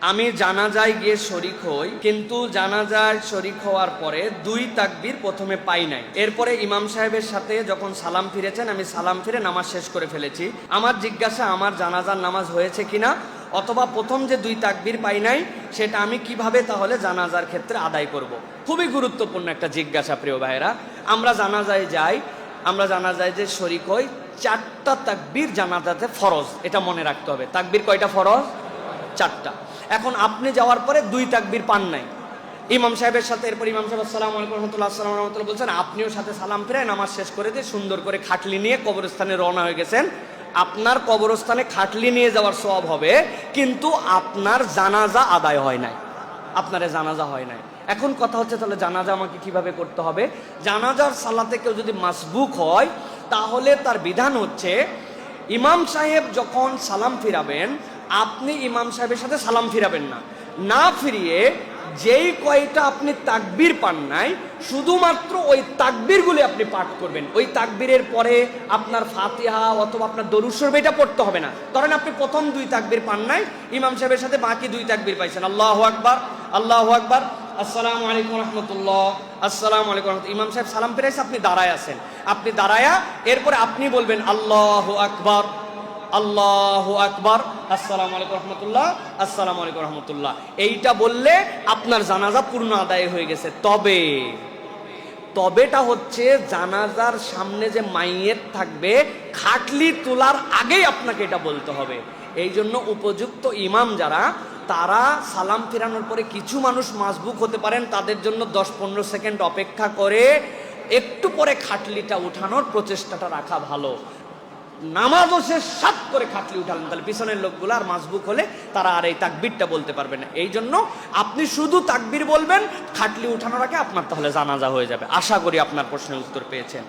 আমি জানাজায় গিয়ে শরিক হই, কিন্তু জানাজায় শরিক হওয়ার পরে 2 তাকবীর প্রথমে পাই নাই। এরপরে ইমাম সাহেবের সাথে যখন সালাম ফিরেছেন, আমি সালাম ফিরে নামাজ শেষ করে ফেলেছি। আমার জিজ্ঞাসা, আমার জানাজার নামাজ হয়েছে কিনা, অথবা প্রথম যে 2 তাকবীর পাই নাই সেটা আমি কিভাবে তাহলে জানাজার ক্ষেত্রে আদায় করব। খুবই গুরুত্বপূর্ণ একটা জিজ্ঞাসা প্রিয় ভাইয়েরা। আমরা জানাজায় যাই, আমরা জানাজায় যে শরিক হই, 4টা তাকবীর জানাজাতে ফরজ, এটা মনে রাখতে হবে। তাকবীর কয়টা ফরজ? 4টা। এখন আপনি যাওয়ার পরে 2 তাকবীর পান নাই ইমাম সাহেবের সাথে, এরপর ইমাম সাহেব আসসালামু আলাইকুম রহমতুল্লাহ, আসসালামু রহমতুল্লাহ বলছেন, আপনিও সাথে সালাম ফিরে নামাজ শেষ করে দিয়ে সুন্দর করে খাটলি নিয়ে কবরস্থানে রওনা হয়ে গেছেন। আপনার কবরস্থানে খাটলি নিয়ে যাওয়ার সওয়াব হবে, কিন্তু আপনার জানাজা আদায় হয় নাই, আপনার জানাজা হয় নাই। এখন কথা হচ্ছে, তাহলে জানাজা আমাকে কিভাবে করতে হবে? জানাজার সালাতে কেউ যদি মাসবুক হয়, তাহলে তার বিধান হচ্ছে, ইমাম সাহেব যখন সালাম ফিরাবেন, আপনি ইমাম সাহেবের সাথে সালাম ফিরাবেন না, না ফিরিয়ে যেই কয়টা আপনি তাকবীর পান নাই, শুধুমাত্র ওই তাকবীরগুলি আপনি পাঠ করবেন। ওই তাকবীরের পরে আপনার ফাতিহা অথবা আপনার দরুদ শরীফ এটা পড়তে হবে না। ধরেন আপনি প্রথম 2 তাকবীর পান নাই, ইমাম সাহেবের সাথে বাকি 2 তাকবীর পাইছেন, আল্লাহু আকবার, আল্লাহু আকবার, আসসালামু আলাইকুম রহমতুল্লাহ, আসসালামু আলাইকুম রহমতুল্লাহ। ইমাম সাহেব সালাম ফিরাইছে, আপনি দাঁড়ায় আছেন, আপনি দাঁড়ায়া এরপরে আপনি বলবেন আল্লাহু আকবার, আল্লাহু আকবার, আসসালামু আলাইকুম রহমতুল্লাহ, আসসালামু আলাইকুম রহমতুল্লাহ। এইটা বললে আপনার জানাজা পূর্ণ আদায় হয়ে গেছে। তবেটা হচ্ছে, জানাজার সামনে যে মাইয়েত থাকবে, খাটলি তোলার আগেই আপনাকে এটা বলতে হবে। এই জন্য উপযুক্ত ইমাম যারা, তারা সালাম ফিরানোর পরে কিছু মানুষ মাসবুক হতে পারেন, তাদের জন্য 10-15 সেকেন্ড অপেক্ষা করে একটু পরে খাটলিটা উঠানোর প্রচেষ্টাটা রাখা ভালো। নামাজও শেষ সাত করে খাটলি উঠালেন, তাহলে পিছনের লোকগুলো আর মাসবুক হলে তারা আর এই তাকবীরটা বলতে পারবে না। এই জন্য আপনি শুধু তাকবীর বলবেন, খাটলি উঠানোর আগে আপনার তাহলে জানাজা হয়ে যাবে। আশা করি আপনার প্রশ্নের উত্তর পেয়েছেন।